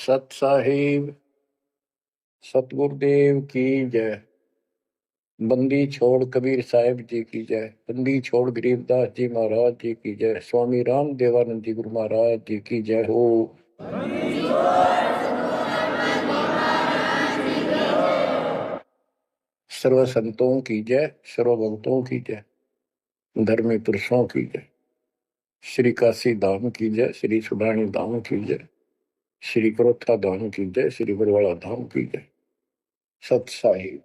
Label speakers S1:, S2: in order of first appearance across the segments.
S1: सत साहिब सतगुरुदेव की जय। बंदी छोड़ कबीर साहिब जी की जय। बंदी छोड़ गरीबदास जी महाराज जी की जय। स्वामी राम देवानंद जी गुरु महाराज जी की जय हो। सर्व संतों की जय, सर्व भक्तों की जय, धर्मी पुरुषों की जय। श्री काशी धाम की जय, श्री सुडानी धाम की जय, श्री क्रोथा धाम की जय, श्री बरवाड़ा धाम की जय। सत साहिब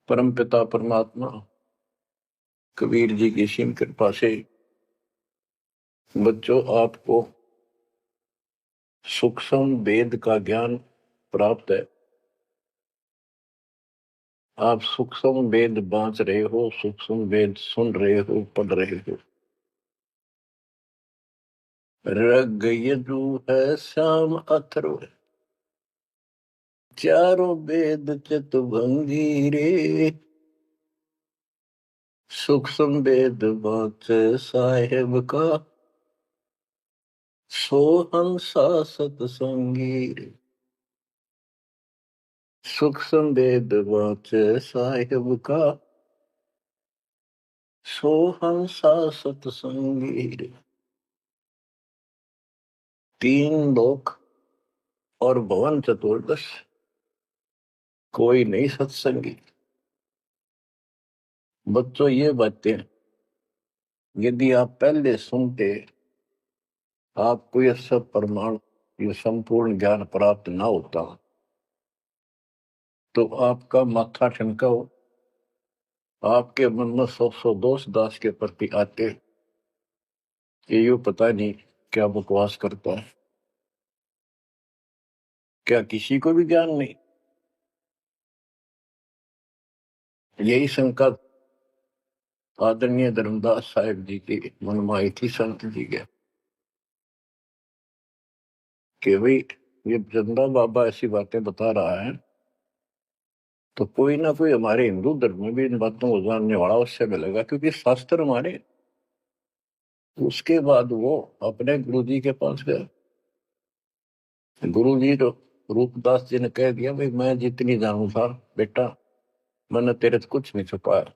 S1: परम पिता परमात्मा कबीर जी की सीम कृपा से बच्चों आपको सूक्ष्म वेद का ज्ञान प्राप्त है। आप सूक्ष्म वेद बांच रहे हो, सूक्ष्म वेद सुन रहे हो, पढ़ रहे हो। ऋग यजु है श्याम अथर्व, चारों वेद चतुर्भंगी रे। सूक्ष्म वेद बांच साहेब का, सोहंसा सतसंगी रे। सूक्ष्म वेद बांच साहेब का, सोहंसा सतसंगी रे। तीन लोक और भवन चतुर्दश, कोई नहीं सत्संगी। बच्चों ये बातें यदि आप पहले सुनते, आपको यह सब प्रमाण, ये संपूर्ण ज्ञान प्राप्त ना होता, तो आपका माथा ठनका हो, आपके मन में सौ दोष दास के प्रति आते कि ये पता नहीं क्या बकवास करता है, क्या किसी को भी ज्ञान नहीं। यही शंका आदरणीय धर्मदास साहिब जी की मन में आई थी संत जी के कि भाई ये चंदा बाबा ऐसी बातें बता रहा है, तो कोई ना कोई हमारे हिंदू धर्म में भी इन बातों को जानने वाला उससे मिलेगा, क्योंकि शास्त्र हमारे। उसके बाद वो अपने गुरुजी के पास गया। गुरुजी तो रूपदास जी ने कह दिया, भाई मैं जितनी जानू था बेटा, मैंने तेरे से कुछ नहीं छुपाया।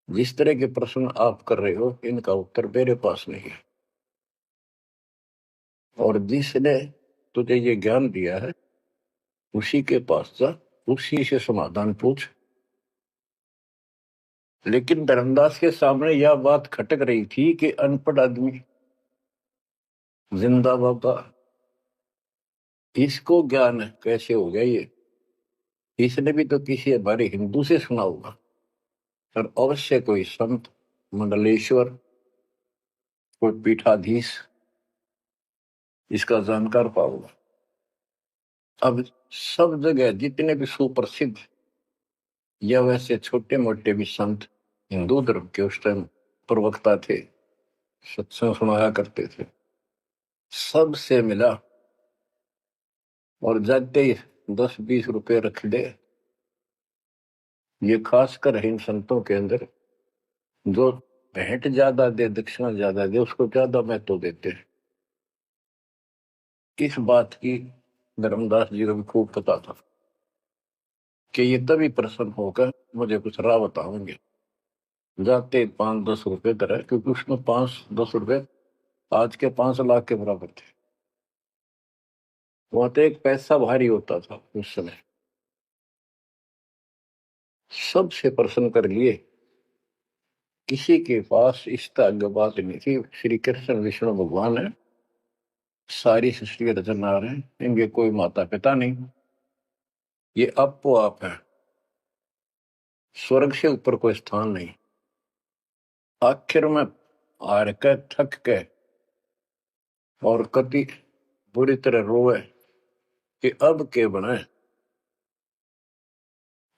S1: जिस तरह के प्रश्न आप कर रहे हो, इनका उत्तर मेरे पास नहीं है, और जिसने तुझे ये ज्ञान दिया है उसी के पास जा, उसी से समाधान पूछ। लेकिन धर्मदास के सामने यह बात खटक रही थी कि अनपढ़ आदमी, जिंदा बाबा, इसको ज्ञान कैसे हो गया ये? इसने भी तो किसी हमारे हिंदू से सुना होगा, और अवश्य कोई संत, मंडलेश्वर, कोई पीठाधीश इसका जानकार पाओगा। अब सब जगह जितने भी सुप्रसिद्ध या वैसे छोटे मोटे भी संत हिंदू धर्म के उस टाइम प्रवक्ता थे, सत्संग सुनाया करते थे, सबसे मिला और जाते ही 10-20 रुपए रख दे। ये खासकर इन संतों के अंदर जो भेंट ज्यादा दे, दक्षिणा ज्यादा दे, उसको ज्यादा महत्व देते हैं। इस बात की धर्मदास जी को भी खूब पता था कि ये तभी प्रसन्न होकर मुझे कुछ राह बताओगे। जाते 5-10 रुपए करे, क्योंकि उसमें 5-10 रुपए आज के 5 लाख के बराबर थे। वहां तो एक पैसा भारी होता था उस समय। सबसे प्रसन्न कर लिए, किसी के पास इस तरह बात नहीं थी। श्री कृष्ण विष्णु भगवान है, सारी सृष्टि रचना रहे, इनके कोई माता पिता नहीं, ये आपो आप है, स्वर्ग से ऊपर कोई स्थान नहीं। आखिर में हार के, थक के और कति बुरी तरह रोए कि अब के बने।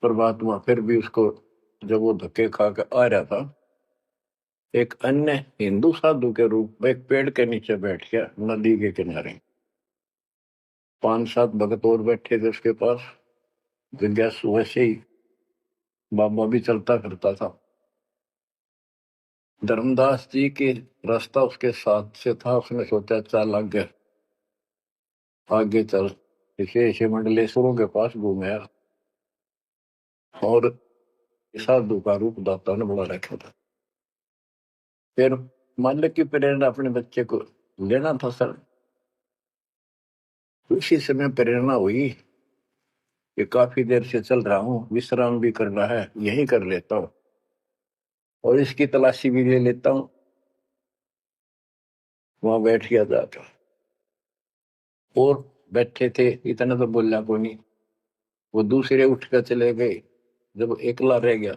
S1: परमात्मा फिर भी उसको, जब वो धक्के खा के आ रहा था, एक अन्य हिंदू साधु के रूप में एक पेड़ के नीचे बैठ गया, नदी के किनारे। 5-7 भगत और बैठे थे उसके पास। जिज्ञासु वैसे ही बाबा भी चलता करता था। धर्मदास जी के रास्ता उसके साथ से था, उसने सोचा चल लग गया, आगे चल ऋषि मंडलेश्वरों के पास घूमया और साधु का रूप दाता ने बना रखा था। फिर मालिक की प्रेरणा अपने बच्चे को लेना था सर। उसी समय प्रेरणा हुई कि काफी देर से चल रहा हूँ, विश्राम भी करना है, यही कर लेता हूँ और इसकी तलाशी भी ले लेता हूँ। वहां बैठ गया जाकर और बैठे थे, इतना तो बोलना को नहीं। वो दूसरे उठ कर चले गए। जब एकला रह गया,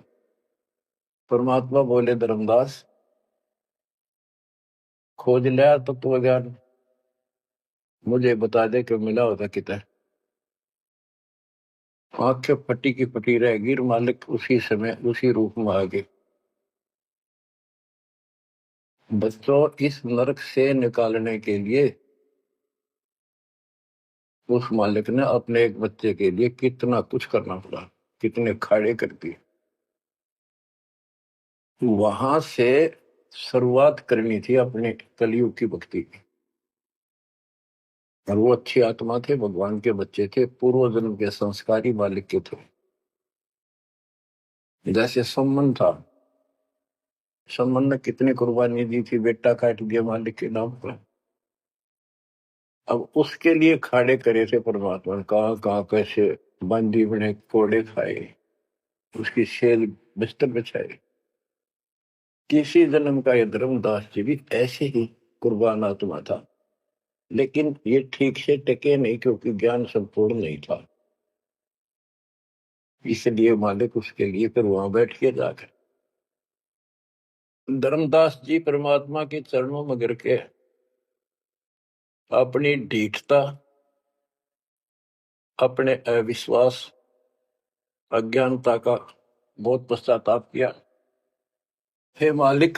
S1: परमात्मा बोले, धर्मदास खोज लिया तो ज्ञान, मुझे बता दे कि मिला होता कितना। आंखें फटी की फटी रह गई। मालिक उसी समय उसी रूप में आ गए। बच्चों, इस नरक से निकालने के लिए उस मालिक ने अपने एक बच्चे के लिए कितना कुछ करना पड़ा, कितने खाड़े कर दिए। वहां से शुरुआत करनी थी अपने कलयुग की भक्ति की। और वो अच्छी आत्मा थे, भगवान के बच्चे थे, पूर्व जन्म के संस्कारी मालिक के थे। जैसे सम्मन था, सम्मन ने कितनी कुर्बानी दी थी, बेटा काट दिया मालिक के नाम पर। अब उसके लिए खाड़े करे थे परमात्मा ने, कहाँ कहाँ कैसे बंदी बने, कोड़े खाए, उसकी शेल बिस्तर बिछाए। किसी जन्म का ये धर्मदास जी भी ऐसे ही कुर्बान आत्मा था, लेकिन ये ठीक से टिके नहीं क्योंकि ज्ञान संपूर्ण नहीं था। इसलिए मालिक उसके लिए फिर वहां बैठ के जाकर धर्मदास जी परमात्मा के चरणों में गिर के अपनी ढीठता, अपने अविश्वास, अज्ञानता का बहुत पश्चाताप किया। हे मालिक,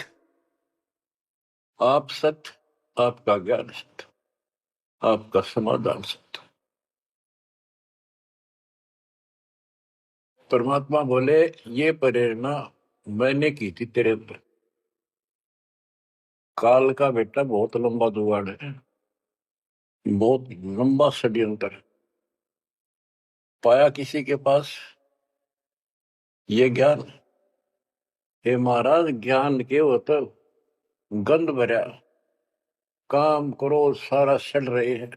S1: आप सत्य, आपका ज्ञान सत्य, आपका समाधान सत्य। परमात्मा बोले, ये प्रेरणा मैंने की थी तेरे अंदर। काल का बेटा बहुत लंबा जुगाड़ है, बहुत लंबा षड्यंत्र। पाया किसी के पास ये ज्ञान। हे महाराज, ज्ञान के वो तो गंध भरा, काम करो सारा सड़ रहे हैं।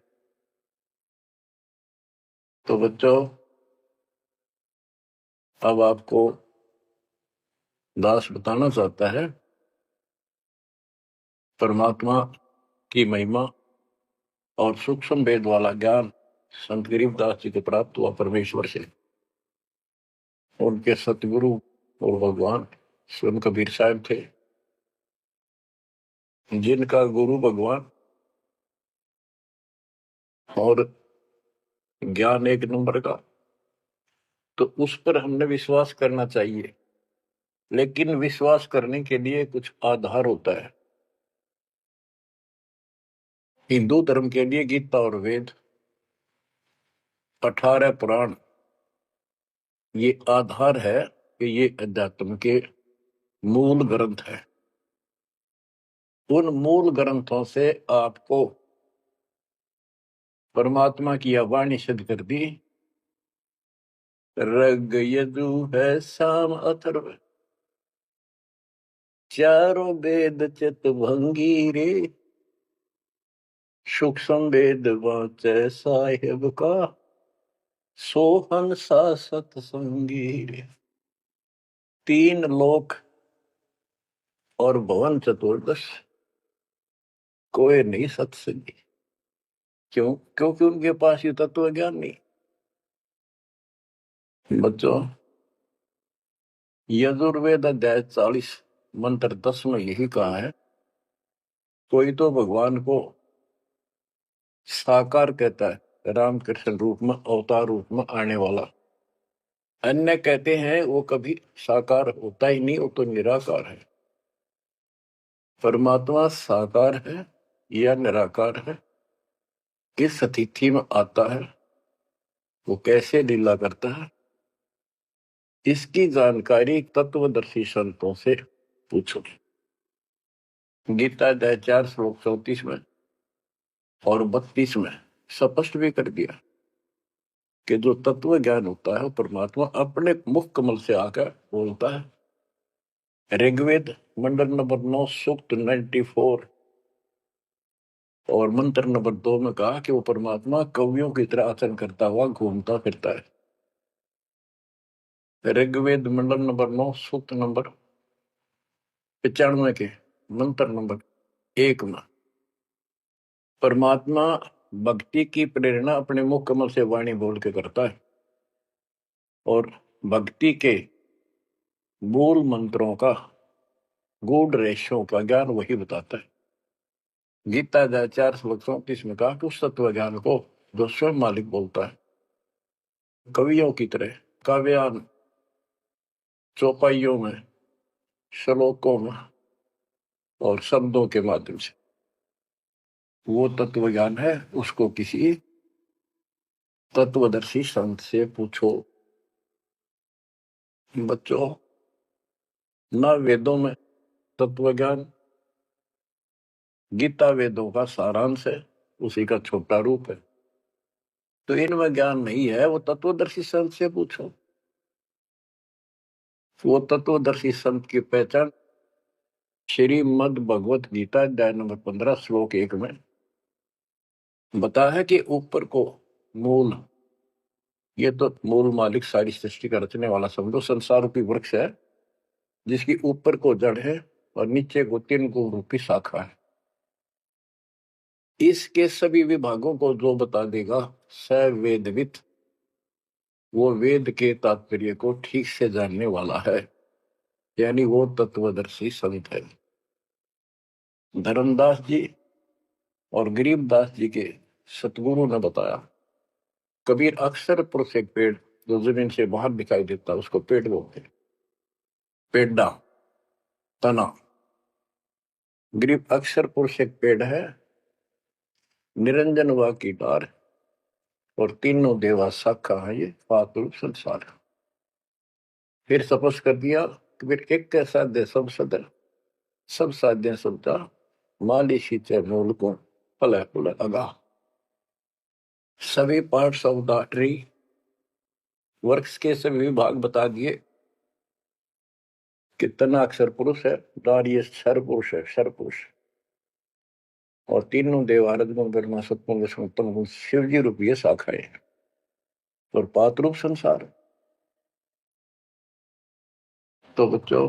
S1: तो बच्चों, अब आपको दास बताना चाहता है परमात्मा की महिमा और सूक्ष्म भेद वाला ज्ञान संत गरीबदास जी को प्राप्त हुआ परमेश्वर से। उनके सतगुरु और भगवान स्वयं कबीर साहब थे, जिनका गुरु भगवान और ज्ञान एक नंबर का। तो उस पर हमने विश्वास करना चाहिए, लेकिन विश्वास करने के लिए कुछ आधार होता है। हिंदू धर्म के लिए गीता और वेद, 18 पुराण, ये आधार है कि ये अध्यात्म के मूल ग्रंथ है। उन मूल ग्रंथों से आपको परमात्मा की वाणी सिद्ध कर दी। ऋग यजु है साम अथर्व, चारों वेद चित भंगी रे, सूक्ष्म वेद वाचे साहेब का, सोहन सा सतसंगी रे। 3 लोक और भवन चतुर्दश, कोई नहीं सत्संगी। क्यों? क्योंकि उनके पास ये तत्व ज्ञान नहीं। बच्चों, यजुर्वेद अध्याय 40 मंत्र 10 में यही कहा है, कोई तो भगवान को साकार कहता है, रामकृष्ण रूप में, अवतार रूप में आने वाला। अन्य कहते हैं वो कभी साकार होता ही नहीं, वो तो निराकार है। परमात्मा साकार है या निराकार है, किस स्थिति में आता है, वो कैसे लीला करता है, इसकी जानकारी तत्वदर्शी संतों से पूछो। गीता अध्याय 4 श्लोक 34 में और 32 में स्पष्ट भी कर दिया कि जो तत्व ज्ञान होता है वो परमात्मा अपने मुख कमल से आकर बोलता है। ऋग्वेद मंडल नंबर 9 सूक्त 94 और मंत्र नंबर 2 में कहा कि वो परमात्मा कवियों की तरह आचरण करता हुआ घूमता फिरता है। ऋग्वेद मंडल नंबर 9 सूक्त नंबर 95 के मंत्र नंबर 1 में परमात्मा भक्ति की प्रेरणा अपने मुख कमल से वाणी बोल के करता है और भक्ति के मूल मंत्रों का गूढ़ रहस्यों का ज्ञान वही बताता है। गीता अध्याय 4:34 में कहा कि उस तत्व ज्ञान को जो स्वयं मालिक बोलता है कवियों की तरह काव्यान चौपाइयों में श्लोकों में और शब्दों के माध्यम से वो तत्व ज्ञान है, उसको किसी तत्वदर्शी संत से पूछो। बच्चों, न वेदों में तत्व ज्ञान, गीता वेदों का सारांश है, उसी का छोटा रूप है। तो इनमें ज्ञान नहीं है, वो तत्वदर्शी संत से पूछो। वो तत्वदर्शी संत की पहचान श्रीमद् भगवत गीता अध्याय नंबर 15 श्लोक 1 में बताया है कि ऊपर को मूल, ये तो मूल मालिक सारी सृष्टि का रचने वाला समझो, संसार रूपी वृक्ष है जिसकी ऊपर को जड़ है और नीचे को 3 गुण रूपी शाखा है। इसके सभी विभागों को जो बता देगा स वेदविद, वो वेद के तात्पर्य को ठीक से जानने वाला है, यानी वो तत्वदर्शी संत है। धर्मदास जी और गरीबदास जी के सतगुरु ने बताया, कबीर अक्सर पुरुष एक पेड़ जो जमीन से बाहर दिखाई देता उसको पेड़ बोलते, पेड़ा तना। गरीब अक्सर पुरुष एक पेड़ है, निरंजन वा की डार और तीनों देवा शाखा है, ये पातुल संसार। फिर स्पष्ट कर दिया कि फिर एक कैसा दे सब सदर, सब साध्य सबता माली सींचे मूल को फल फुल अगा। सभी parts of the tree, works के सभी विभाग बता दिए कि तना अक्षर पुरुष है, डार ये क्षर पुरुष है, क्षर पुरुष, और तीनों देव आरद गुण ब्रह्मा सत्पुरुष विष्णु गुण शिव जी रूपी शाखाएं और पात रूप संसार। तो बच्चों,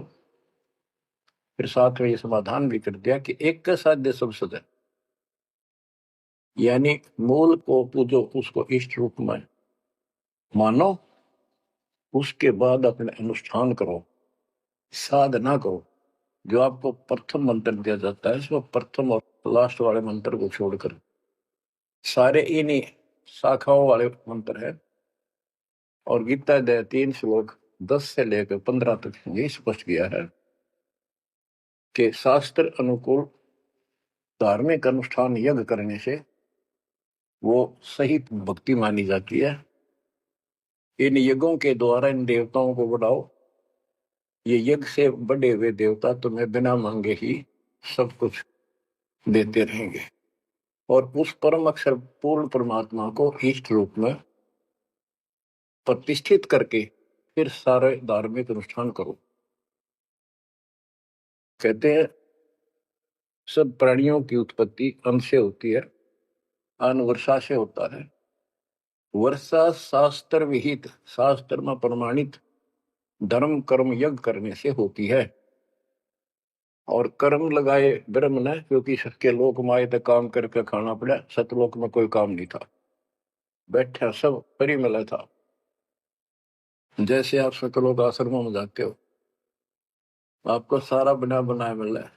S1: फिर साथ में ये समाधान भी कर दिया कि एक का साध्य सब सदन, यानी मूल को पूजो, उसको इष्ट रूप में मानो, उसके बाद अपने अनुष्ठान करो, साधना करो। जो आपको प्रथम मंत्र दिया जाता है इसमें प्रथम और लास्ट वाले मंत्र को छोड़कर सारे इन्हीं शाखाओं वाले मंत्र है। और गीता अध्याय 3 श्लोक 10 से लेकर 15 तक ये स्पष्ट किया है कि शास्त्र अनुकूल धार्मिक अनुष्ठान यज्ञ करने से वो सही भक्ति मानी जाती है। इन यज्ञों के द्वारा इन देवताओं को बढ़ाओ, ये यज्ञ से बढ़े हुए देवता तुम्हें बिना मांगे ही सब कुछ देते रहेंगे। और उस परम अक्षर पूर्ण परमात्मा को इष्ट रूप में प्रतिष्ठित करके फिर सारे धार्मिक अनुष्ठान करो। कहते हैं सब प्राणियों की उत्पत्ति अन्न से होती है, अन्न वर्षा से होता है। वर्षा शास्त्र विहित, शास्त्र में प्रमाणित धर्म कर्म यज्ञ करने से होती है। और कर्म लगाए ब्रह्म ने, क्योंकि सबके लोक माए तक काम करके खाना पड़ा, सतलोक में कोई काम नहीं था, बैठा सब परी मिला था। जैसे आप सकलोक आश्रमों में जाते हो, आपको सारा बना बनाया मिल रहा है,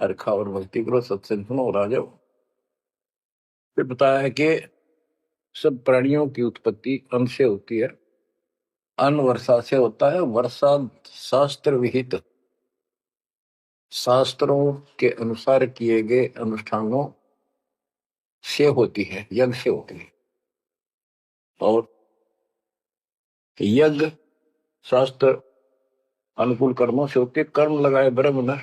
S1: हरखा और भक्ति करो, सत्संग सुनो और आ जाओ। फिर बताया है कि सब प्राणियों की उत्पत्ति अन्न से होती है, अन्न वर्षा से होता है। वर्षा शास्त्र विहित, शास्त्रों के अनुसार किए गए अनुष्ठानों से होती है, यज्ञ से होती है। और यज्ञ शास्त्र अनुकूल कर्मों से होती है। कर्म लगाए ब्रह्म ने,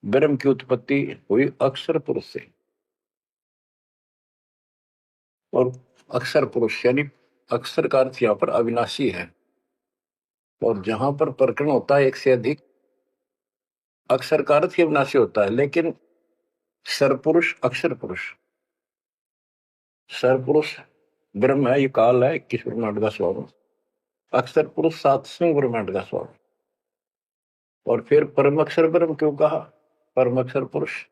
S1: ब्रह्म की उत्पत्ति हुई अक्षर पुरुष से। और अक्षर पुरुष यानी अक्षर का अर्थ यहाँ पर अविनाशी है। और जहां पर प्रकरण होता है एक से अधिक, अक्षर का अर्थ ही अविनाशी होता है। लेकिन सरपुरुष अक्षर पुरुष, सरपुरुष ब्रह्म है, ये काल है 21 ब्रह्मांड का स्वरूप, अक्षर पुरुष 7वें ब्रह्मांड का स्वरूप। और फिर परम अक्षर ब्रह्म क्यों कहा, परम अक्षर पुरुष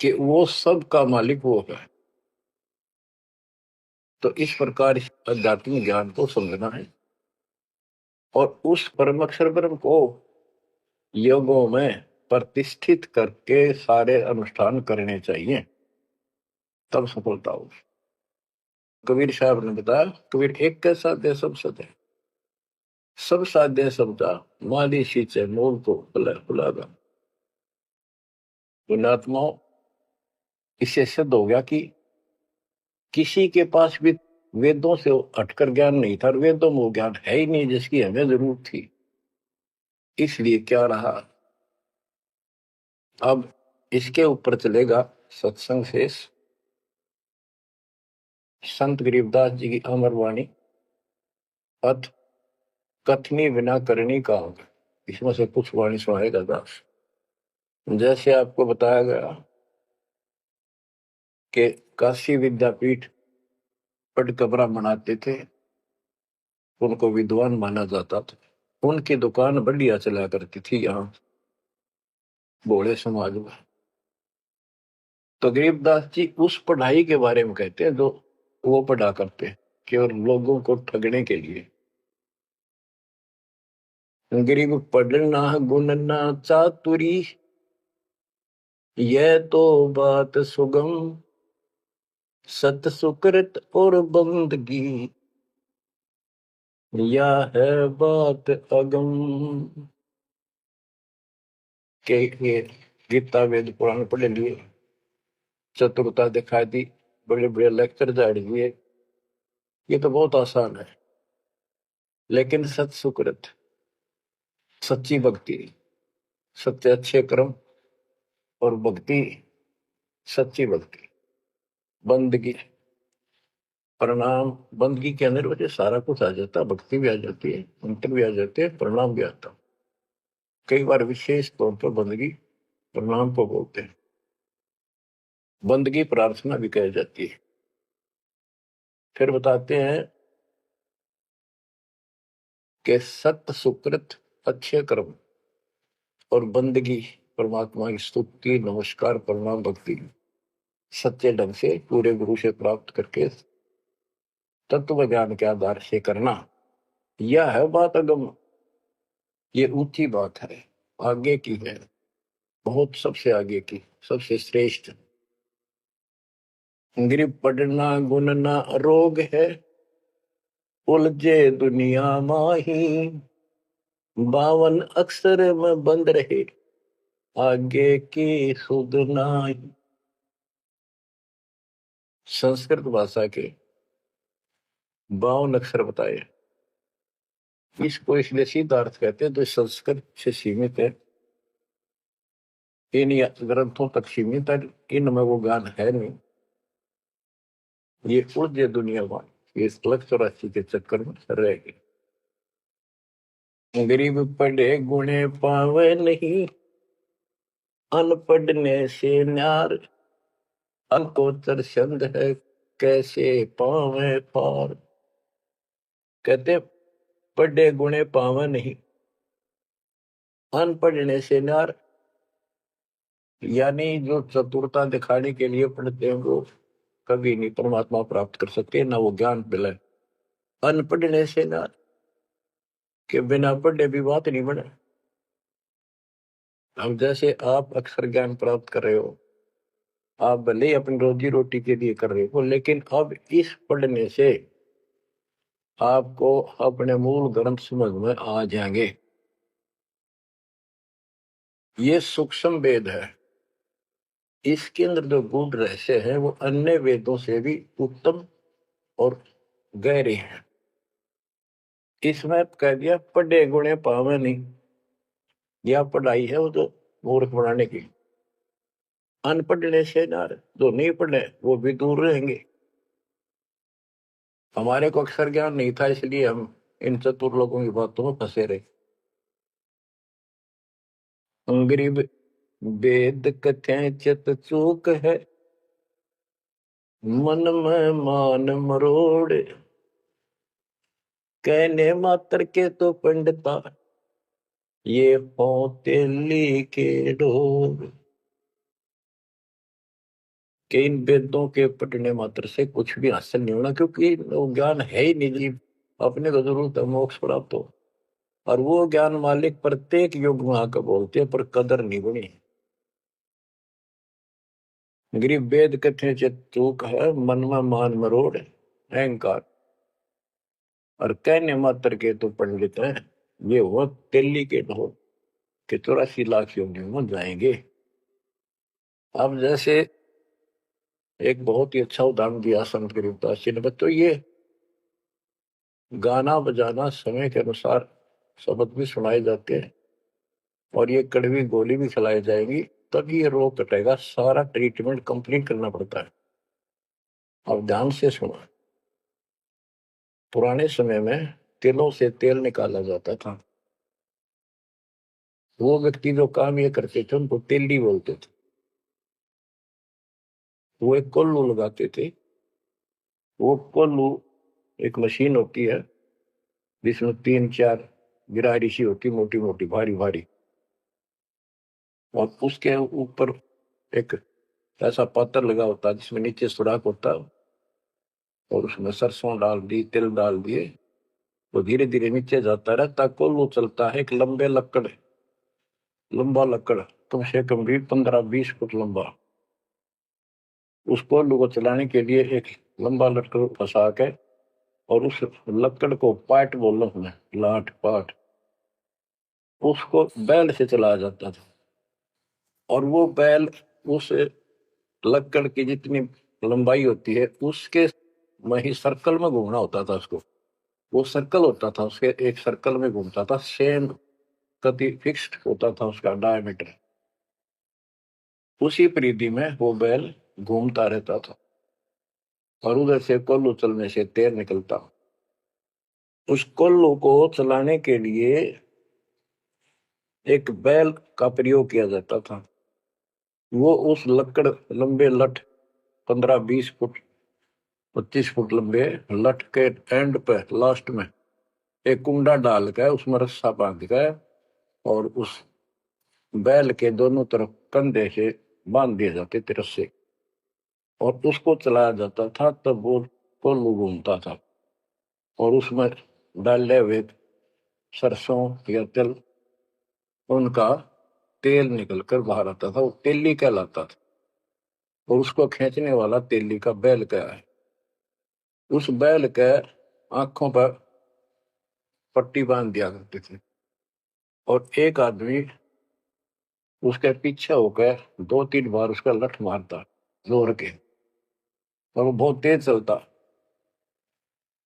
S1: कि वो सब का मालिक वो है। तो इस प्रकार आध्यात्मिक ज्ञान को समझना है और उस परम अक्षर ब्रह्म को योगों में प्रतिष्ठित करके सारे अनुष्ठान करने चाहिए, तब सफलता हो। कबीर साहब ने बताया, कबीर एक के साध्य सब सत्य, सब साध्य सबका माली सींचे मोल को बुलागा। पुण्यात्माओं, इससे सिद्ध हो गया कि किसी के पास भी वेदों से हटकर ज्ञान नहीं था, वेदों में वो ज्ञान है ही नहीं जिसकी हमें जरूरत थी। इसलिए क्या रहा, अब इसके ऊपर चलेगा सत्संग शेष, संत गरीबदास जी की अमर वाणी, अथ कथनी बिना करनी का होगा। इसमें से कुछ वाणी सुनाएगा दास। जैसे आपको बताया गया कि काशी विद्यापीठ पढ़ कबरा बनाते थे, उनको विद्वान माना जाता था, उनकी दुकान बढ़िया चला करती थी यहाँ भोले समाज में। तो गरीबदास जी उस पढ़ाई के बारे में कहते हैं जो वो पढ़ा करते केवल लोगों को ठगने के लिए। गरीब पढ़ना गुणना चातुरी, यह तो बात सुगम, सत सुकृत और बंदगी, या है बात अगम। के गीता वेद पुराण पढ़े लिए, चतुरता दिखा दी, बड़े बड़े लेक्चर झाड़ दिए, ये तो बहुत आसान है। लेकिन सत सुकृत, सच्ची भक्ति, सत्य अच्छे कर्म और भक्ति, सच्ची भक्ति, बंदगी, प्रणाम, बंदगी के अंदर वजह सारा कुछ आ जाता, भक्ति भी आ जाती है, मंत्र भी आ जाते हैं, प्रणाम भी आता। कई बार विशेष तौर पर बंदगी प्रणाम को बोलते हैं, बंदगी प्रार्थना भी कही जाती है। फिर बताते हैं कि सत्य सुकृत अच्छे कर्म और बंदगी, परमात्मा की स्तुति नमस्कार प्रणाम भक्ति सच्चे ढंग से पूरे गुरु से प्राप्त करके तत्व ज्ञान के आधार से करना, यह है बात अगम। ये ऊंची बात है, आगे की है, बहुत सबसे आगे की, सबसे श्रेष्ठ। गरीब पढ़ना गुनना रोग है, उलझे दुनिया माही, 52 अक्षर में बंद रहे, आगे की सुध नाही। संस्कृत भाषा के 52 अक्षर बताए, इसको इसलिए सीधा अर्थ कहते हैं जो संस्कृत से सीमित है, इन ग्रंथों तक सीमित है, इनमें वो ज्ञान है नहीं। ये उलझे दुनिया में, ये 184 के चक्कर में रह गए। गरीब पढ़े गुणे पावे नहीं, अनपढ़ने से न्यार, अंकोतर छंद है कैसे पावे पार। कहते पढ़े गुणे पावे नहीं, अनपढ़ने से न्यार, यानी जो चतुरता दिखाने के लिए पढ़ते हैं वो कभी नहीं परमात्मा प्राप्त कर सकते, ना वो ज्ञान मिले। अनपढ़ने से न्यार के बिना पढ़े भी बात नहीं बने। अब जैसे आप अक्षर ज्ञान प्राप्त कर रहे हो, आप भले ही अपनी रोजी रोटी के लिए कर रहे हो, लेकिन अब इस पढ़ने से आपको अपने मूल ग्रंथ समझ में आ जाएंगे। ये सूक्ष्म वेद है, इसके अंदर जो गूढ़ रहस्य है वो अन्य वेदों से भी उत्तम और गहरे हैं। इसमें कह दिया पढ़े गुणे पावे नहीं, यह पढ़ाई है वो तो मूर्ख बनाने की। अनपढ़ से ना, जो नहीं पढ़े वो भी दूर रहेंगे। हमारे को अक्षर ज्ञान नहीं था, इसलिए हम इन चतुर लोगों की बातों में फंसे रहे। गरीब वेद कथें चित चूक है, मन में मान मरोड़, कहने मात्र के तो पंडिता, ये होते लिखे ढोर। कि इन वेदों के पढ़ने मात्र से कुछ भी हासिल नहीं होना, क्योंकि वो ज्ञान है ही नहीं जी। अपने को जरूरत है मोक्ष प्राप्त हो, और वो ज्ञान मालिक प्रत्येक युग में आकर बोलते हैं, पर कदर नहीं बनी। गरीब वेद कथे चित चूक है, मन में मान मरोड़, अहंकार, और कहने मात्र के तो पंडित हैं, ये हुआ दिल्ली के ढोल के 84 लाख योनियों में जाएंगे। अब जैसे एक बहुत ही अच्छा उदाहरण दिया संत गरीबदास जी ने, बच्चों ये गाना बजाना समय के अनुसार शब्द भी सुनाए जाते हैं, और ये कड़वी गोली भी खिलाई जाएगी, तब ये रोग कटेगा। सारा ट्रीटमेंट कंप्लीट करना पड़ता है। अब ध्यान से सुनो। पुराने समय में तिलों से तेल निकाला जाता था। वो व्यक्ति जो काम ये करते थे उनको तेली बोलते थे। वो एक कोल्लू लगाते थे। वो कोल्लू एक मशीन होती है जिसमें 3-4 गिरारी सी होती, मोटी मोटी भारी भारी, और उसके ऊपर एक ऐसा पात्र लगा होता है जिसमें नीचे सुराख होता है, और उसमें सरसों डाल दी, तिल डाल दिए, वो धीरे धीरे नीचे जाता रहता। कोल्लू चलता है एक लंबा लकड़, कम से कम भी 15-20 फुट लंबा। उस कोल्लू को चलाने के लिए एक लंबा लकड़ फंसा के, और उस लकड़ को पाट बोलना है, लाट पाट, उसको बैल से चलाया जाता था। और वो बैल उस लकड़ की जितनी लंबाई होती है उसके में ही सर्कल में घूमना होता था उसको। वो सर्कल होता था, उसके एक सर्कल में घूमता था, सेम कति फिक्स्ड होता था उसका डायमीटर। उसी परिधि में वो बैल घूमता रहता था, और उधर से कोल्लू चलने से तेल निकलता। उस कोल्लू को चलाने के लिए एक बैल का प्रयोग किया जाता था। वो उस लकड़ लंबे लठ 15-20 फुट 25 फुट लंबे लठ के एंड पे लास्ट में एक कुंडा डाल कर उसमें रस्सा बांध कर, और उस बैल के दोनों तरफ कंधे से बांध दिए जाते थे रस्से, और उसको चलाया जाता था। तब वो कोल्लू घूमता था, और उसमें डाले हुए सरसों या तिल, उनका तेल निकलकर बाहर आता था। वो तेली कहलाता था, और उसको खींचने वाला तेली का बैल क्या है। उस बैल के आंखों पर पट्टी बांध दिया करते थे, और एक आदमी उसके पीछे होकर 2-3 बार उसका लठ मारता जोर के, और वो बहुत तेज चलता।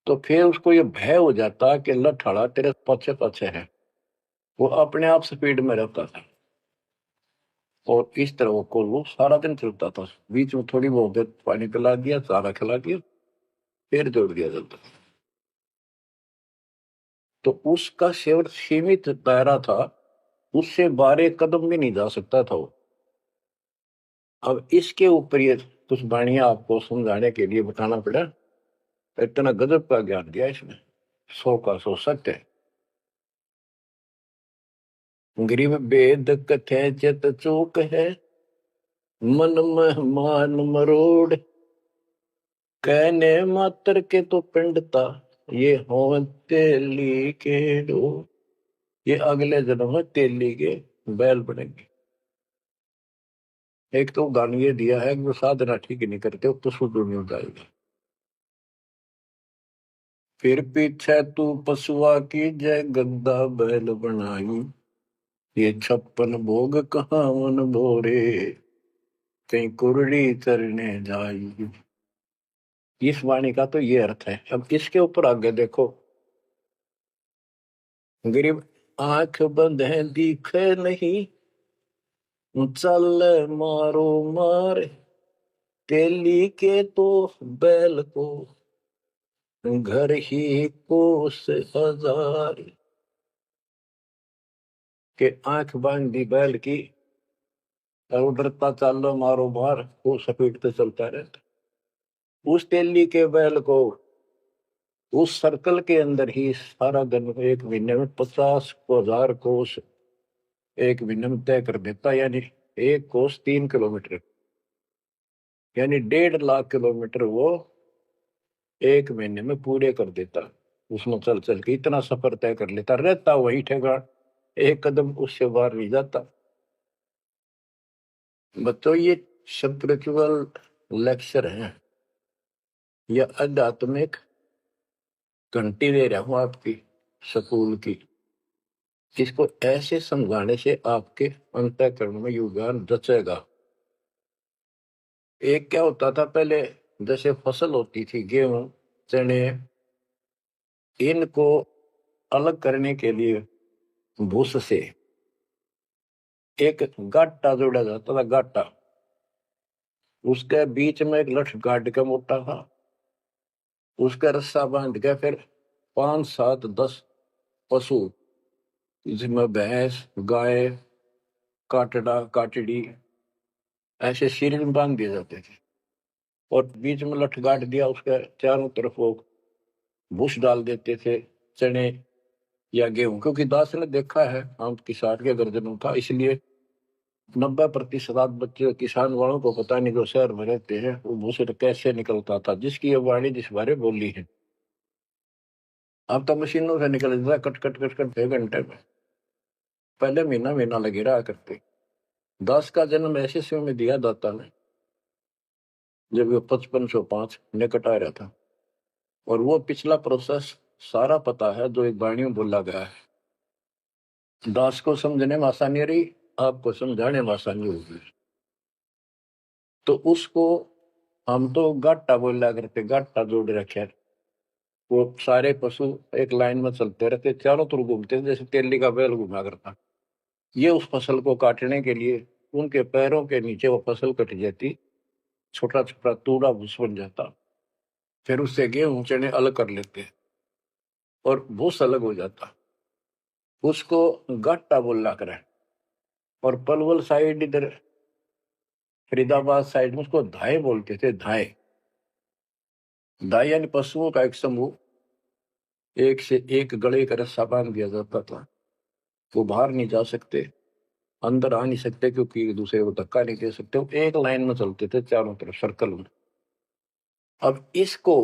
S1: तो फिर उसको ये भय हो जाता कि लठ तेरे पीछे पीछे है। वो अपने आप स्पीड में रहता था, और इस तरह वो कोल्हू सारा दिन चलता था। बीच में थोड़ी बहुत देर पानी पिला दिया, चारा खिला दिया, फिर जोड़ दिया जाता। तो उसका केवल सीमित दायरा था, उससे 12 कदम भी नहीं जा सकता था वो। अब इसके ऊपर ये कुछ वाणियां आपको समझाने के लिए बताना पड़ा। इतना गजब का ज्ञान दिया इसने, 100 का 100 सत्य है। गरीब वेद कथे चित चूक है, मन में मान मरोड़, कहने मात्र के तो पिंडता, ये हो तेली के डो। ये अगले जन्म में तेली के बैल बनेंगे। एक तो उदाहरण ये दिया है कि वो साधना ठीक नहीं करते तो शुद्ध नहीं हो जाएगा। फिर पीछे तू पशुआ की जय गद्दा बैल बनाई, ये 56 भोग कहाँ मन भोरे, कहीं कुरड़ी चरने जाई। इस वाणी का तो ये अर्थ है। अब इसके ऊपर आगे देखो। गरीब आंख बंद है दिखे नहीं, चल मारो मार तेली के तो बैल को घर ही कोस हजार। के आंख बांध दी बैल की और डरता चलो मारो मार, वो सपेटते चलता रहता। उस तेली के बैल को उस सर्कल के अंदर ही सारा दिन एक महीने में 50,000 कोस एक महीने में तय कर देता, यानी एक कोस 3 किलोमीटर, यानी 1.5 लाख किलोमीटर वो एक महीने में पूरे कर देता। उसमें चल चल के इतना सफर तय कर लेता, रहता वही ठेगा, एक कदम उससे बाहर नहीं जाता। बच्चों ये स्पिरिचुअल लेक्चर है या आध्यात्मिक घंटी दे रहा हूं आपकी स्कूल की। इसको ऐसे समझाने से आपके अंतःकरण में योगदान रचेगा। एक क्या होता था पहले, जैसे फसल होती थी गेहूं चने, इनको अलग करने के लिए भूस से एक गाटा जोड़ा जाता था, गाटा। उसके बीच में एक लठ गाड़ के मोटा था, उसका रस्सा बांध के फिर 5 7 10 पशु, जिसमें भैंस गाय काटड़ा काटड़ी ऐसे शरीर में बांध दिए जाते थे, और बीच में लठ गाड़ दिया, उसके चारों तरफ वो भूस डाल देते थे, चने या गेहूं। क्योंकि दास ने देखा है आम किसान के गर्जनों था, इसलिए 90% बच्चे किसान वालों को पता नहीं, जो शहर में रहते हैं, वो भूस कैसे निकलता था, जिसकी ये वाणी जिस बारे बोली है। अब तो मशीनों से निकल जाता, कट कट कट कट 1 घंटे में। पहले महीना महीना लगे रहा करते। दास का जन्म ऐसे समय में दिया दाता ने जब वो 5505 निकट आ रहा था, और वो पिछला प्रोसेस सारा पता है जो एक वाणी में बोला गया है। दास को समझने में आसानी रही, आपको समझाने में आसानी होगी। तो उसको हम तो गाटा बोला करते, गाटा जोड़ रखे। वो सारे पशु एक लाइन में चलते रहते, चारों तरफ घूमते, जैसे तेली का बैल घुमा करता। ये उस फसल को काटने के लिए उनके पैरों के नीचे वो फसल कट जाती, छोटा छोटा तूड़ा भूस बन जाता। फिर उससे गेहूं चने अलग कर लेते और भूस अलग हो जाता। उसको गाटा बोला करे। और पलवल साइड इधर फरीदाबाद साइड में उसको धाए बोलते थे, धाए। धाए यानी पशुओं का एक समूह, एक से एक गले का रस्सा बांध दिया जाता था। वो बाहर नहीं जा सकते, अंदर आ नहीं सकते, क्योंकि एक दूसरे को धक्का नहीं दे सकते। वो एक लाइन में चलते थे चारों तरफ सर्कल में। अब इसको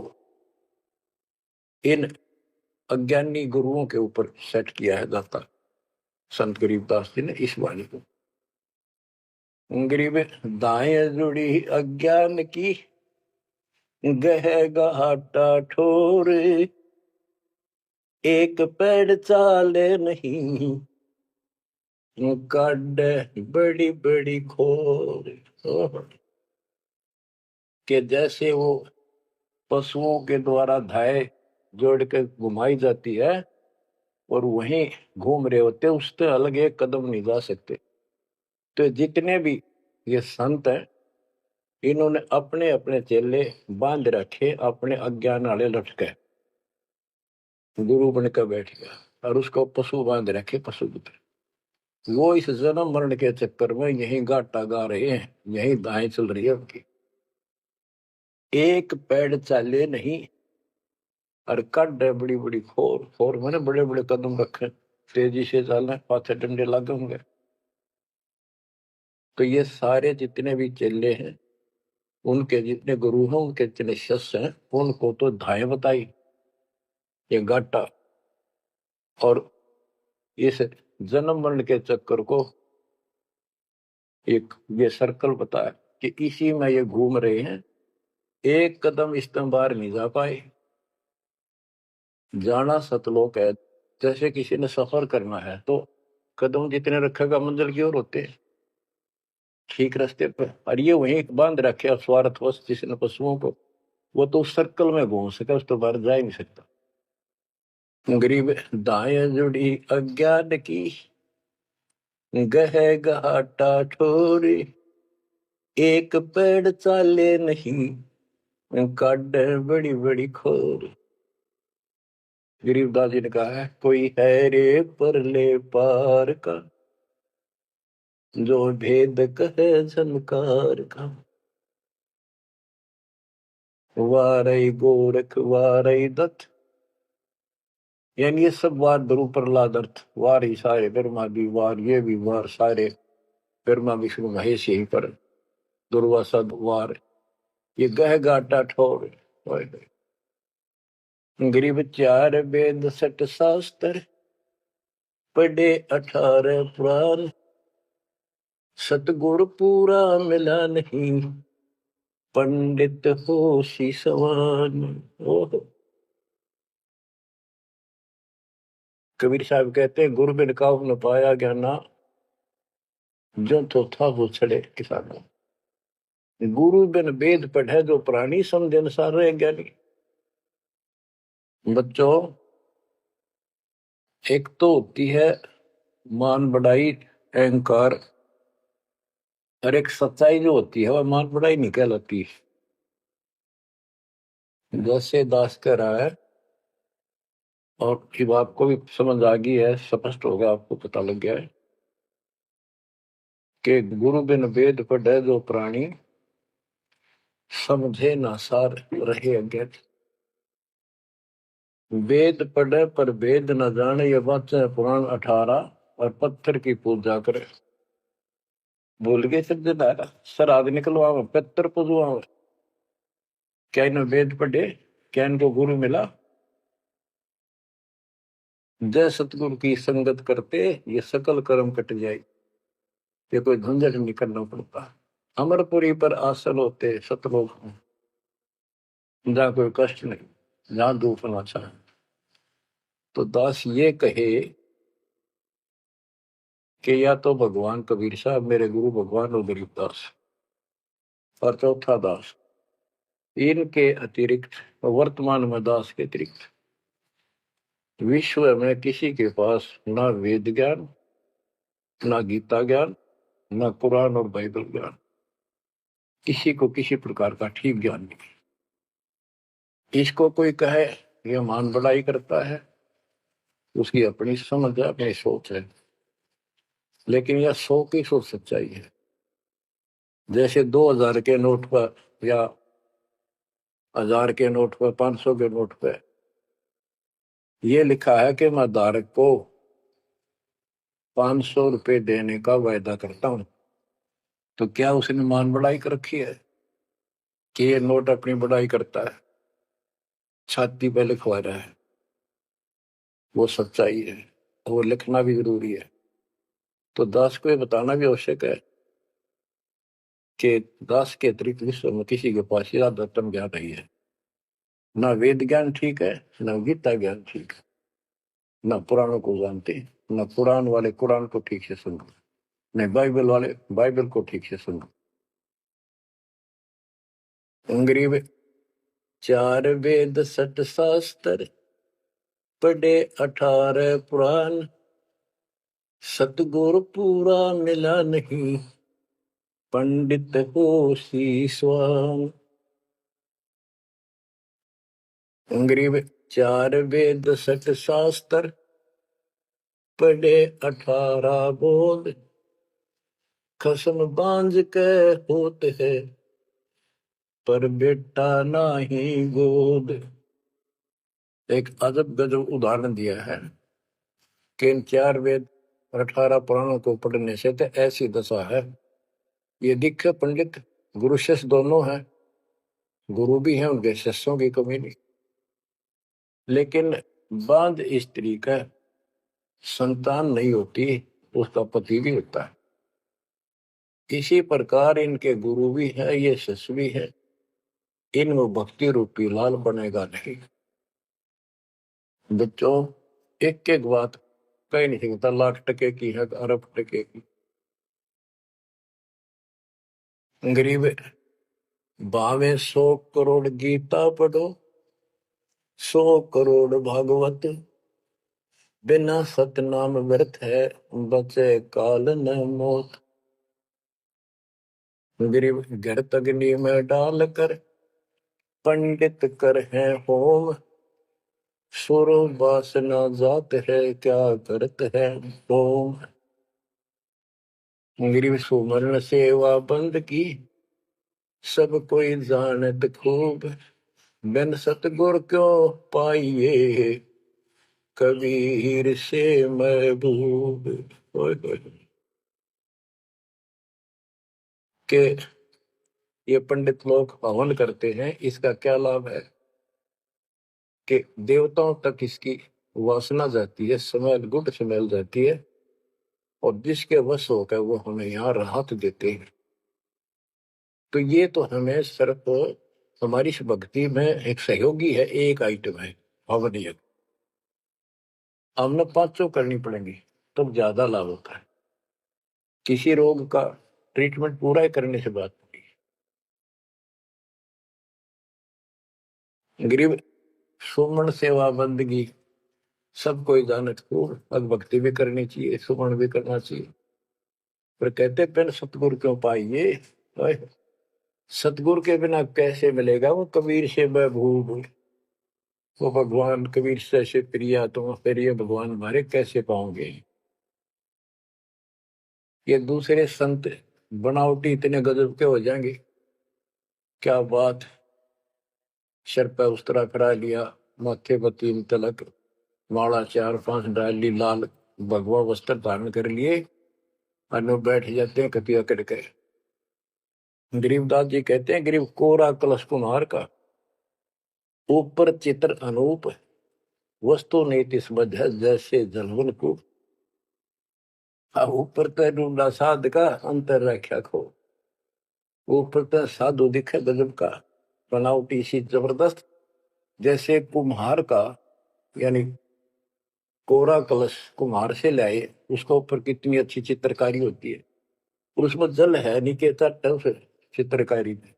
S1: इन अज्ञानी गुरुओं के ऊपर सेट किया है दाता संत गरीबदास जी ने इस वाणी को। गरीब दाएं जुड़ी अज्ञान की गह घाटा ठोर, एक पेड़ चाले नहीं काट बड़ी बड़ी खोर। के जैसे वो पशुओं के द्वारा धाय जोड़ के घुमाई जाती है और वहीं घूम रहे होते, उससे अलग एक कदम नहीं जा सकते। तो जितने भी ये संत हैं, इन्होंने अपने अपने चेले बांध रखे अपने अज्ञान वाले लटके। गुरु बनकर बैठ गया और उसको पशु बांध रखे, पशु पुत्र। वो इस जन्म मरण के चक्कर में यही गाटा गा रहे हैं, यही दाएं चल रही है उनकी। एक पेड़ चाले नहीं और कड है बड़ी बड़ी खोर। खोर मैंने बड़े बड़े कदम रखे, तेजी से चलना, पाथे डंडे लगे होंगे। तो ये सारे जितने भी चेले हैं, उनके जितने गुरु हैं, उनके जितने शिष्य हैं, उनको तो धाए बताई ये गाटा, और इस जन्म मरण के चक्कर को एक ये सर्कल बताया कि इसी में ये घूम रहे हैं। एक कदम इस तरह बाहर नहीं जा पाए। जाना सतलोक है। जैसे किसी ने सफर करना है तो कदम जितने रखेगा मंजिल की ओर होते हैं, ठीक रास्ते पर। और ये वहीं बांध रखे स्वार्थवश जिसने पशुओं को, वो तो उस सर्कल में घूम सके, उस तो बाहर जा ही नहीं सकता। गरीब दाएं जुड़ी अज्ञान की गह घाटा ठोरे एक पेड़ चाले नहीं काट बड़ी बड़ी खोर। गरीबदास जी ने कहा है कोई है रे परले पार का जो भेद कहे झनकार का। वारई गोरख वारई दत्त यानी ये सब वार द्रु प्रहलाद अर्थ वार ही सारे ब्रह्मा भी वार ये भी वार सारे ब्रह्मा विष्णु महेश यही पर दुर्वासा वार ये गह गाटा ठोर। गरीब चार वेद सट शास्त्र पढ़े 18 पुराण सतगुर पूरा मिला नहीं पंडित हो सी सवान। ओह कबीर साहब कहते हैं गुरु बिन काहू न पाया ज्ञाना जो तो था वो छड़े किसाना। गुरु बिन वेद पढ़े जो प्राणी समझे अनुसार रहे ज्ञानी। बच्चों एक तो होती है मान बढ़ाई अहंकार और एक सच्चाई जो होती है वह मान बढ़ाई नहीं कहलाती। जैसे दास कह रहा है और जब आपको भी समझ आ गई है स्पष्ट होगा आपको पता लग गया है कि गुरु बिन वेद पढ़े जो प्राणी समझे ना सार रहे अज्ञात। वेद पढ़े पर वेद न जाने ये वाचे पुराण 18 और पत्थर की पूजा करे। भूल गए सिद्ध सर आदि निकलवा पत्थर पूजवा क्या इन्हें वेद पढ़े क्या इनको गुरु मिला। जय सतगुरु की संगत करते ये सकल कर्म कट जाए। ये कोई झंझट नहीं करना पड़ता। अमरपुरी पर आसन होते सतलोक में जहाँ कोई कष्ट नहीं जहाँ दुख ना चाहे। तो दास ये कहे कि या तो भगवान कबीर साहब मेरे गुरु भगवान और गरीबदास और चौथा दास इनके अतिरिक्त वर्तमान में दास के अतिरिक्त विश्व में किसी के पास ना वेद ज्ञान ना गीता ज्ञान ना कुरान और बाइबल ज्ञान किसी को किसी प्रकार का ठीक ज्ञान नहीं। इसको कोई कहे ये मान बढ़ाई करता है उसकी अपनी समझ है अपनी सोच है लेकिन यह 100% सच्चाई है। जैसे 2000 के नोट पर या 1000 के नोट पर 500 के नोट पर यह लिखा है कि मैं धारक को 500 रुपए देने का वायदा करता हूं। तो क्या उसने मान बढ़ाई कर रखी है कि ये नोट अपनी बढ़ाई करता है छाती पे लिखवा रहा है। वो सच्चाई है वो लिखना भी जरूरी है। तो दास को ये बताना भी आवश्यक है कि दास के अतिरिक्त विश्व में किसी के पास ज्यादा तम ज्ञान नहीं है। ना वेद ज्ञान ठीक है ना गीता ज्ञान ठीक है ना पुराणों को जानते ना कुरान वाले कुरान को ठीक से सुनो नहीं बाइबल वाले बाइबल को ठीक से सुनो। अंग्रेज 4 वेद सट शास्त्र पढ़े 18 पुराण सतगुरु पूरा मिला नहीं पंडित हो शीशवान। अंग्रेज 4 वेद सट शास्त्र पढ़े 18 बोध खसम बांझ के होते है पर बेटा नाही गोद। एक अजब गजब उदाहरण दिया है कि इन 4 वेद और 18 पुराणों को पढ़ने से तो ऐसी दशा है ये दिखे पंडित गुरु शिष्य दोनों हैं गुरु भी हैं उनके शिष्यों की कमी नहीं। लेकिन बांध स्त्री का संतान नहीं होती उसका पति भी होता है। इसी प्रकार इनके गुरु भी है ये शिष्य भी है इनमें भक्ति रूपी लाल बनेगा नहीं। बच्चों एक एक बात कहीं नहीं सकता लाख टके की है अरब टके की। गरीब भावे 100 करोड़ गीता पढ़ो 100 करोड़ भागवत बिना सतनाम व्यर्थ है, बचे काल न मोत। गरीब गर्त अग्नि में डाल कर, पंडित कर है होम। सुर वासना जात है, क्या करत है होम। गरीब सुमरण सेवा बंद की, सब कोई जानत खूब। बिन सतगुर क्यों पाइए, कबीर से महबूब। ओए होए। के ये पंडित लोग हवन करते हैं, इसका क्या लाभ है कि देवताओं तक इसकी वासना जाती है, स्मेल, गुड स्मेल जाती है, और जिसके वश होकर वो हमें यहाँ राहत देते हैं। तो ये तो हमें सिर्फ हमारी इस भक्ति में एक सहयोगी है, एक आइटम है हवन यज्ञ। हमने पांचों करनी पड़ेंगी तब तो ज्यादा लाभ होता है। किसी रोग का ट्रीटमेंट पूरा ही करने से बात नहीं। गरीब सुमन सेवा बंदगी, सब कोई जानत खूब। अब भक्ति भी करनी चाहिए, सुमन भी करना चाहिए। पर कहते बिन सतगुरु क्यों पाइए, सतगुरु के बिना कैसे मिलेगा वो कबीर से महबूब। वो भगवान कबीर से प्रिया, तो फिर ये भगवान हमारे कैसे पाओगे। ये दूसरे संत बनावटी इतने गजब के हो जाएंगे, क्या बात। सिर पर उस्तरा करा लिया, माथे पर 3 तिलक, माला 4-5 डाल ली, लाल भगवा वस्त्र धारण कर लिए, और बैठ जाते हैं कतिया करके। गरीबदास जी कहते हैं, गरीब कोरा कलश कुम्हार का, ऊपर चित्र अनूप। वस्तु नीति समझ है, जैसे जलवन को। ऊपर तो ढूंढा साध का, अंतर रख्या खो। ऊपर तो साधु दिखे गजब का, बनावटी सी जबरदस्त। जैसे कुम्हार का, यानी कोरा कलश कुम्हार से लाए, उसके ऊपर कितनी अच्छी चित्रकारी होती है, और उसमें जल है नहीं, कहता टफ चित्रकारी में।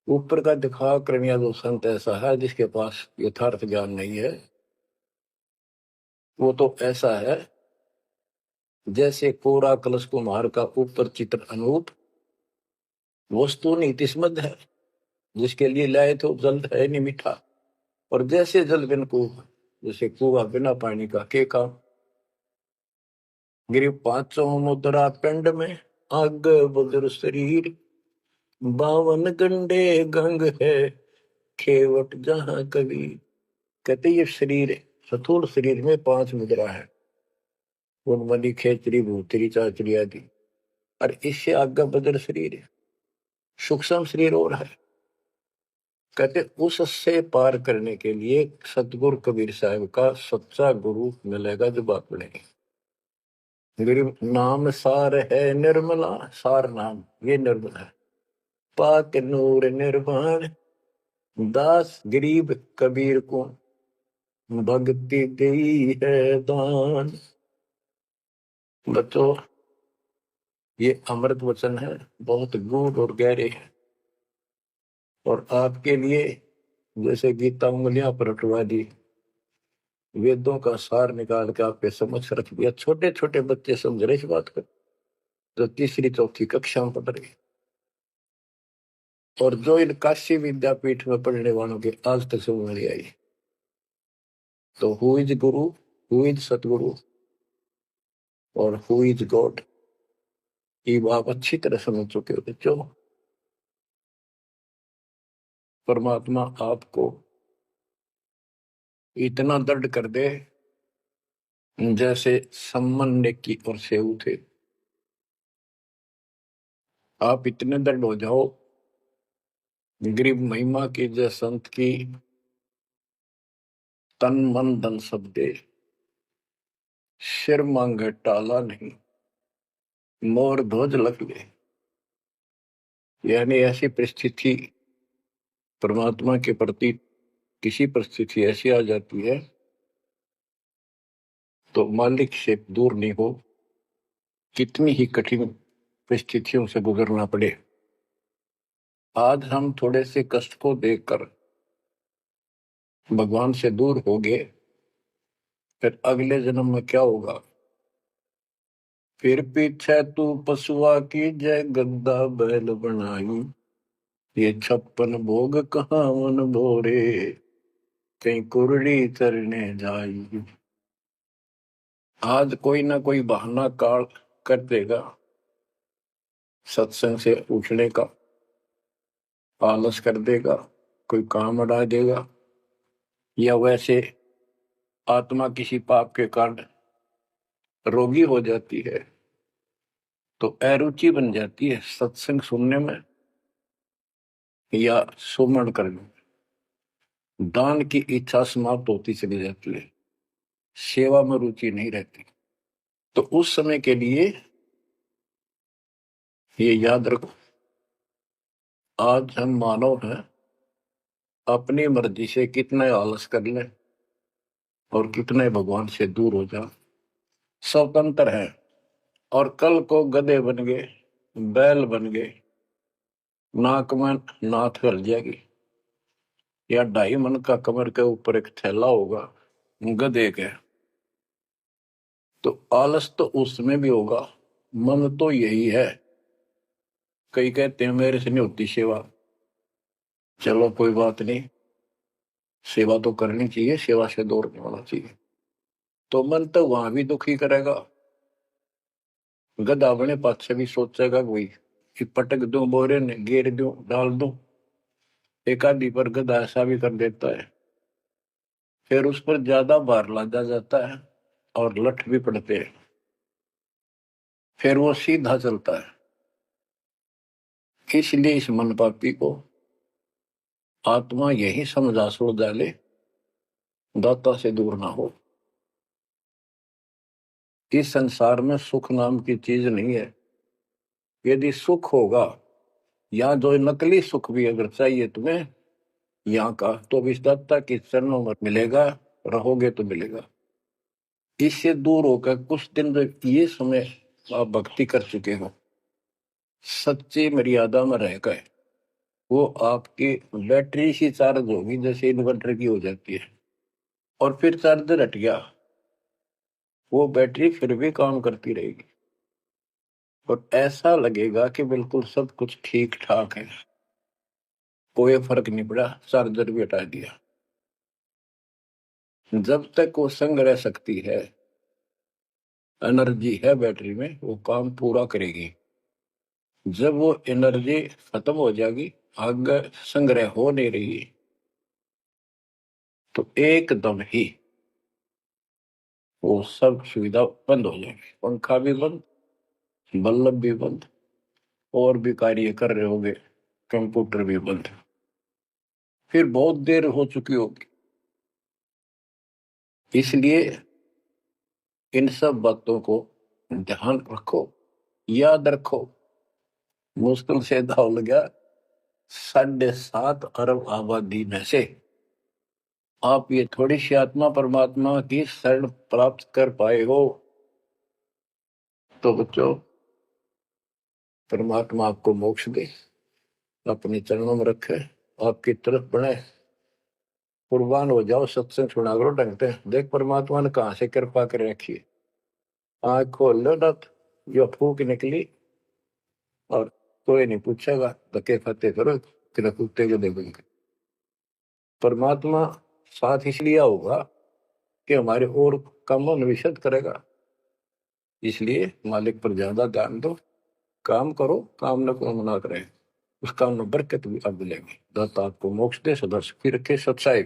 S1: ऊपर का दिखा क्रमिया जो संत ऐसा है जिसके पास यथार्थ ज्ञान नहीं है, वो तो ऐसा है जैसे कोरा कलश कुम्हार का, ऊपर चित्र अनूप। वस्तु नीतिस्मद है, जिसके लिए लाए तो जल है नहीं मीठा। और जैसे जल बिन कुआं, जैसे कुआं बिना पानी का के काम। गिरी 500 मुद्रा पिंड में, आग बुदर शरीर। 52 गंडे गंग है, खेवट जहां कभी। कहते ये शरीर, स्थूल शरीर में 5 मुद्रा है, उनमनी खेचरी भूतरी चाचरी आदि। और इससे आगे बदर शरीर है, सूक्ष्म शरीर और है। कहते उससे पार करने के लिए सतगुरु कबीर साहब का सच्चा गुरु मिलेगा जब आपने। गरीब नाम सार है निर्मला, सार नाम ये निर्मल है। पाक नूर निर्वाण, दास गरीब कबीर को भक्ति दी है दान। बच्चों, ये अमृत वचन है, बहुत गूढ़ और गहरे है। और आपके लिए जैसे गीता उंगलियां पर उठवा दी, वेदों का सार निकाल के आपके समझ रख दिया। छोटे छोटे बच्चे समझ रहे इस बात को, जो तीसरी चौथी कक्षा में पढ़ रहे। और जो इन काशी विद्यापीठ में पढ़ने वालों के आज तक समझ नहीं आई। तो who is Guru, who is सतगुरु, और हु इज गॉड, ये आप अच्छी तरह समझ चुके हो बच्चों। परमात्मा आपको इतना दर्द कर दे, जैसे सम्मन की और सेऊ थे। आप इतने दर्द हो जाओ, गरीब महिमा की जय संत की, तन मन धन सब दे, सिर मांगे टाला नहीं, मोर ध्वज लग ले। यानी ऐसी परिस्थिति परमात्मा के प्रति, किसी परिस्थिति ऐसी आ जाती है तो मालिक से दूर नहीं हो, कितनी ही कठिन परिस्थितियों से गुजरना पड़े। आज हम थोड़े से कष्ट को देखकर भगवान से दूर हो गए, फिर अगले जन्म में क्या होगा? फिर पीछे तू पशुआ की जय गद्दा बैल बनाई, ये 56 भोग कहाँ मन भोरे, कहीं कुरड़ी चरने जाई। आज कोई ना कोई बहाना काल कर देगा सत्संग से उठने का, आलस कर देगा, कोई काम अड़ा देगा, या वैसे आत्मा किसी पाप के कारण रोगी हो जाती है तो अरुचि बन जाती है सत्संग सुनने में या सुमन करने में, दान की इच्छा समाप्त होती चली जाती है, सेवा में रुचि नहीं रहती। तो उस समय के लिए ये याद रखो, आज हम मानव हैं, अपनी मर्जी से कितने आलस कर लें और कितने भगवान से दूर हो जाए, स्वतंत्र है। और कल को गधे बन गए, बैल बन गए, नाक में नाथ गल जाएगी, या 2.5 मन का कमर के ऊपर एक थैला होगा गधे के, तो आलस तो उसमें भी होगा। मन तो यही है। कई कहते हैं मेरे से नहीं होती सेवा, चलो कोई बात नहीं, सेवा तो करनी चाहिए, सेवा से दूर नहीं होना चाहिए। तो मन तो वहां भी दुखी करेगा, गधा बने पास से भी सोचेगा कि पटक दूं बोरे ने, घेर दूं, डाल दूं। एक आदि पर गधा ऐसा भी कर देता है, फिर उस पर ज्यादा भार लादा जाता है और लठ भी पड़ते हैं, फिर वो सीधा चलता है। इसलिए इस मन पापी को आत्मा यही समझा सुड़ डाले, दाता से दूर ना हो। इस संसार में सुख नाम की चीज नहीं है। यदि सुख होगा, या जो नकली सुख भी अगर चाहिए तुम्हें यहाँ का, तो इस दाता के चरणों में मिलेगा, रहोगे तो मिलेगा। इससे दूर होकर कुछ दिन जब ये समय आप भक्ति कर चुके हो, सच्ची मर्यादा में रहकर, वो आपकी बैटरी सी चार्ज होगी जैसे इन्वर्टर की हो जाती है, और फिर चार्जर हट गया, वो बैटरी फिर भी काम करती रहेगी और ऐसा लगेगा कि बिल्कुल सब कुछ ठीक ठाक है, कोई फर्क नहीं पड़ा, चार्जर भी हटा दिया। जब तक वो संग रह सकती है, एनर्जी है बैटरी में, वो काम पूरा करेगी। जब वो एनर्जी खत्म हो जाएगी, आगे संग्रह हो नहीं रही, तो एकदम ही वो सब सुविधा बंद हो जाएगी, पंखा भी बंद, बल्ब भी बंद, और भी कार्य कर रहे होंगे, कंप्यूटर भी बंद, फिर बहुत देर हो चुकी होगी। इसलिए इन सब बातों को ध्यान रखो, याद रखो। मुश्किल से दाव लगा 7.5 अरब आबादी में से आप ये थोड़ी सी आत्मा परमात्मा की शरण प्राप्त कर पाए हो। तो बच्चों, परमात्मा आपको मोक्ष दे, अपने चरणों में रखे, आपकी तरफ बढ़े, कुर्बान हो जाओ, सत्संग सुना करो ढंग से। देख परमात्मा ने कहां से कृपा कर रखी है। आँख खोल लो ना, जो फूक निकली, और कोई नहीं पूछेगा, धक्के खाते करो कि कुत्ते को देखेंगे। परमात्मा साथ इसलिए होगा कि हमारे और कामों में विशद करेगा, इसलिए मालिक पर ज्यादा ध्यान दो, काम करो, काम न को मना करें, उस काम में बरकत भी अब मिलेगी। दाता आपको मोक्ष दे, सदा सुखी रखे, सत्साई।